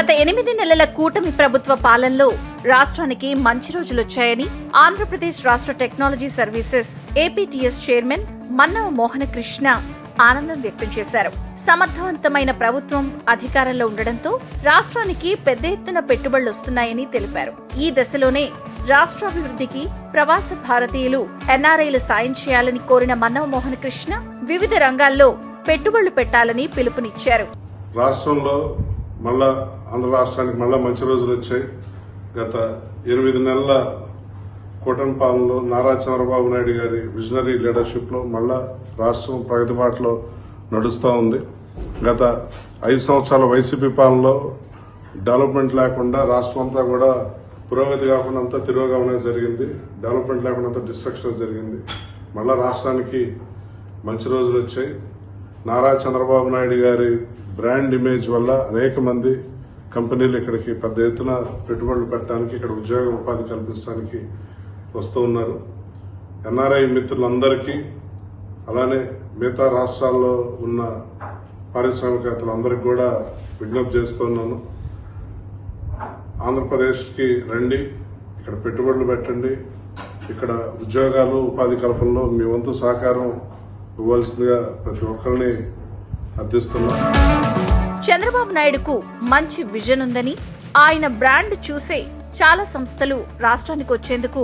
గత 8 నెలల కూటమి ప్రభుత్వ పాలనలో రాష్ట్రానికి మంచి రోజులొచ్చాయని ఆంధ్రప్రదేశ్ రాష్ట్ర technology services APTS chairman Mannava Mohana Krishna ఆనందం వ్యక్తం చేశారు. సమర్థవంతమైన ప్రభుత్వం అధికారంలో ఉండడంతో రాష్ట్రానికి పెద్ద ఎత్తున పెట్టుబడులు వస్తున్నాయని తెలిపారు. ఈ దశలోనే రాష్ట్రాభివృద్ధికి ప్రవాస భారతీయులు ఎన్ఆర్ఐలు సాయం చేయాలని కోరిన మన్నవ మోహనకృష్ణ వివిధ రంగాల్లో పెట్టుబడులు పెట్టాలని పిలుపునిచ్చారు. రాష్ట్రంలో మళ్ళా ఆంధ్ర రాష్ట్రానికి మళ్ళా మంచి రోజులు వచ్చాయి. గత 8 నెలల కూటమి పాలనలో నారా చంద్రబాబు నాయుడు గారి విజనరీ లీడర్షిప్ లో మళ్ళా రాష్ట్రం ప్రగతి బాటలో నడుస్తూ ఉంది. గత 5 సంవత్సరాల వైసీపీ పాలనలో డెవలప్మెంట్ లేకుండా రాష్ట్రం అంతా కూడా పురోగతి కాకుండా అంతా తిరోగమనం జరిగింది. డెవలప్మెంట్ లేకుండా అంతా డిస్ట్రక్షన్ జరిగింది. మళ్ళా రాష్ట్రానికి మంచి రోజులు వచ్చాయి. నారా చంద్రబాబు నాయుడు గారి బ్రాండ్ ఇమేజ్ వల్ల అనేక మంది కంపెనీలు ఇక్కడికి పెద్ద ఎత్తున పెట్టుబడులు పెట్టడానికి, ఇక్కడ ఉద్యోగ ఉపాధి కల్పించడానికి వస్తూ ఉన్నారు. ఎన్ఆర్ఐ మిత్రులందరికీ అలానే మిగతా రాష్ట్రాల్లో ఉన్న పారిశ్రామికవేత్తలందరికీ కూడా విజ్ఞప్తి చేస్తున్నాను. ఆంధ్రప్రదేశ్కి రండి, ఇక్కడ పెట్టుబడులు పెట్టండి, ఇక్కడ ఉద్యోగాలు ఉపాధి కల్పనలో మీ వంతు సహకారం ఇవ్వాల్సిందిగా ప్రతి ఒక్కరిని అర్థిస్తున్నాం. చంద్రబాబు నాయుడుకు మంచి విజన్ ఉందని, ఆయన బ్రాండ్ చూసే చాలా సంస్థలు రాష్ట్రానికి వచ్చేందుకు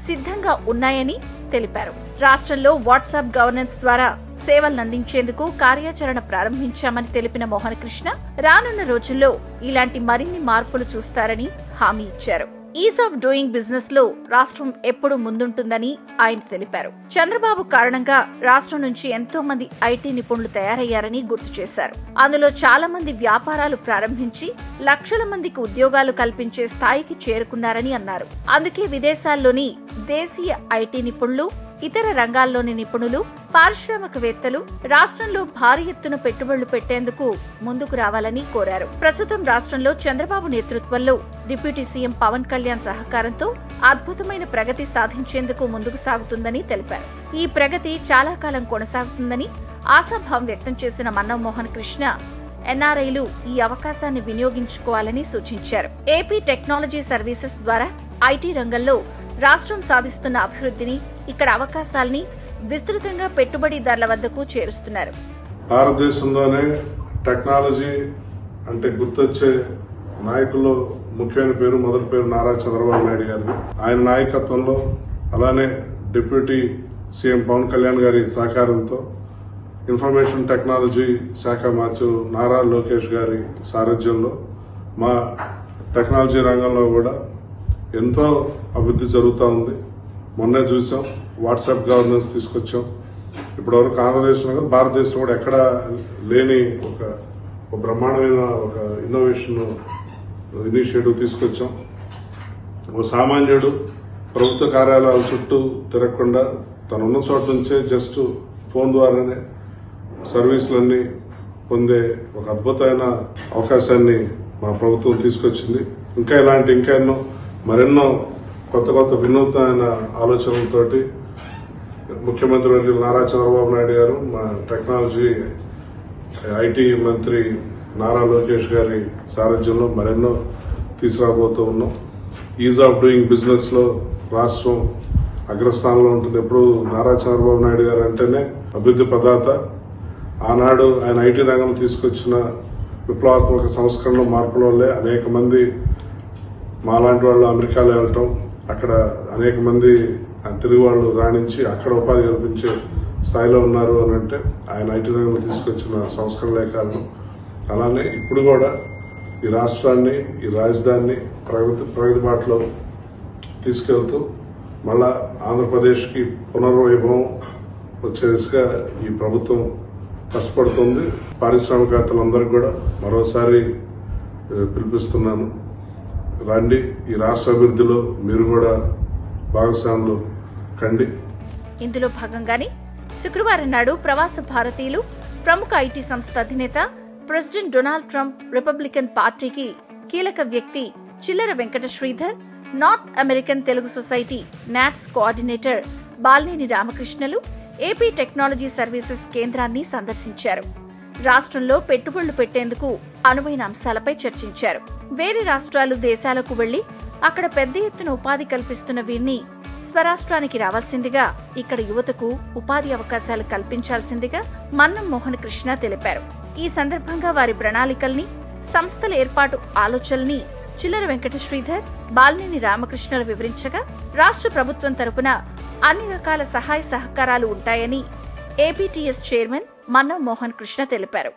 సిద్ధంగా ఉన్నాయని తెలిపారు. రాష్ట్రంలో వాట్సాప్ గవర్నెన్స్ ద్వారా సేవలందించేందుకు కార్యాచరణ ప్రారంభించామని తెలిపిన మోహనకృష్ణ రానున్న రోజుల్లో ఇలాంటి మరిన్ని మార్పులు చూస్తారని హామీ ఇచ్చారు. ఈజ్ ఆఫ్ డూయింగ్ బిజినెస్ లో రాష్ట్రం ఎప్పుడు ముందుంటుందని ఆయన తెలిపారు. చంద్రబాబు కారణంగా రాష్ట్రం నుంచి ఎంతో మంది ఐటీ నిపుణులు తయారయ్యారని గుర్తు చేశారు. అందులో చాలా మంది వ్యాపారాలు ప్రారంభించి లక్షల మందికి ఉద్యోగాలు కల్పించే స్థాయికి చేరుకున్నారని అన్నారు. అందుకే విదేశాల్లోని దేశీయ ఐటీ నిపుణులు, ఇతర రంగాల్లోని నిపుణులు, పారిశ్రామికవేత్తలు రాష్ట్రంలో భారీ ఎత్తున పెట్టుబడులు పెట్టేందుకు ముందుకు రావాలని కోరారు. ప్రస్తుతం రాష్ట్రంలో చంద్రబాబు నేతృత్వంలో డిప్యూటీ సీఎం పవన్ కళ్యాణ్ సహకారంతో అద్భుతమైన ప్రగతి సాధించేందుకు ముందుకు సాగుతుందని తెలిపారు. ఈ ప్రగతి చాలా కాలం కొనసాగుతుందని ఆశాభావం వ్యక్తం చేసిన మన్నవ మోహనకృష్ణ ఎన్ఆర్ఐలు ఈ అవకాశాన్ని వినియోగించుకోవాలని సూచించారు. ఏపీ టెక్నాలజీ సర్వీసెస్ ద్వారా ఐటీ రంగంలో రాష్ట్రం సాధిస్తున్న అభివృద్ధిని, ఇక్కడ అవకాశాలని విస్తృతంగా పెట్టుబడిదారుల వద్దకు చేరుస్తున్నారు. భారతదేశంలోనే టెక్నాలజీ అంటే గుర్తొచ్చే నాయకుల్లో ముఖ్యమైన పేరు, మొదటి పేరు నారా చంద్రబాబు నాయుడు గారిది. ఆయన నాయకత్వంలో అలానే డిప్యూటీ సీఎం పవన్ కళ్యాణ్ గారి సహకారంతో ఇన్ఫర్మేషన్ టెక్నాలజీ శాఖ మార్చు నారా లోకేష్ గారి సారథ్యంలో మా టెక్నాలజీ రంగంలో కూడా ఎంతో అభివృద్ధి జరుగుతూ ఉంది. మొన్నే చూసాం, వాట్సాప్ గవర్నెన్స్ తీసుకొచ్చాం. ఇప్పటివరకు ఆంధ్రదేశంలో కాదు, భారతదేశంలో కూడా ఎక్కడా లేని ఒక బ్రహ్మాండమైన ఒక ఇనిషియేటివ్ తీసుకొచ్చాం. ఒక సామాన్యుడు ప్రభుత్వ కార్యాలయాల చుట్టూ తిరగకుండా తను ఉన్న చోట నుంచే జస్ట్ ఫోన్ ద్వారానే సర్వీసులన్నీ పొందే ఒక అద్భుతమైన అవకాశాన్ని మా ప్రభుత్వం తీసుకొచ్చింది. ఇంకా ఎన్నో మరెన్నో కొత్త వినూత్నమైన ఆలోచనలతోటి ముఖ్యమంత్రి వర్యులు నారా చంద్రబాబు నాయుడు గారు, మా టెక్నాలజీ ఐటీ మంత్రి నారా లోకేష్ గారి సారథ్యంలో మరెన్నో తీసుకురాబోతూ ఉన్నాం. ఈజ్ ఆఫ్ డూయింగ్ బిజినెస్ లో రాష్ట్రం అగ్రస్థానంలో ఉంటుంది. ఎప్పుడు నారా చంద్రబాబు నాయుడు గారు అంటేనే అభివృద్ధి ప్రదాత. ఆనాడు ఆయన ఐటీ రంగం తీసుకొచ్చిన విప్లవాత్మక సంస్కరణలు, మార్పుల వల్లే అనేక మంది మాలాంటి వాళ్ళు అమెరికాలో వెళ్ళటం, అక్కడ అనేక మంది తెలుగు వాళ్ళు రాణించి అక్కడ ఉపాధి కల్పించే స్థాయిలో ఉన్నారు అని అంటే ఆయన ఐటీ రంగంలో తీసుకొచ్చిన సంస్కరణలే కారణం. అలానే ఇప్పుడు కూడా ఈ రాష్ట్రాన్ని, ఈ రాజధానిని ప్రగతి బాటలో తీసుకెళ్తూ మళ్ళా ఆంధ్రప్రదేశ్కి పునర్వైభవం వచ్చేదిగా ఈ ప్రభుత్వం కష్టపడుతుంది. పారిశ్రామికవేత్తలందరికీ కూడా మరోసారి పిలిపిస్తున్నాను, రండి, ఈ రాష్ట్ర అభివృద్ధిలో మీరు కూడా భాగస్వాములు కండి. ఇందులో భాగంగానే శుక్రవారం నాడు ప్రవాస భారతీయులు, ప్రముఖ ఐటీ సంస్థ అధినేత ప్రెసిడెంట్ డొనాల్డ్ ట్రంప్, రిపబ్లికన్ పార్టీకి కీలక వ్యక్తి Chillara Venkata Sridhar, North American Telugu society NATS coordinator Balineni రామకృష్ణలు ఏపీ టెక్నాలజీ సర్వీసెస్ కేంద్రాన్ని సందర్శించారు. రాష్ట్రంలో పెట్టుబడులు పెట్టేందుకు అనువైన అంశాలపై చర్చించారు. వేరే రాష్ట్రాలు, దేశాలకు వెళ్లి అక్కడ పెద్ద ఎత్తున ఉపాధి కల్పిస్తున్న వీరిని స్వరాష్ట్రానికి రావాల్సిందిగా, ఇక్కడ యువతకు ఉపాధి అవకాశాలు కల్పించాల్సిందిగా మన్నం మోహన్ కృష్ణ తెలిపారు. ఈ సందర్భంగా వారి ప్రణాళికల్ని, సంస్థల ఏర్పాటు ఆలోచనల్ని చిల్లర వెంకట శ్రీధర్, బాలినేని రామకృష్ణలు వివరించగా, రాష్ట్ర ప్రభుత్వం తరపున అన్ని రకాల సహాయ సహకారాలు ఉంటాయని ఏపీటీఎస్ చైర్మన్ మన్నం మోహన్ కృష్ణ తెలిపారు.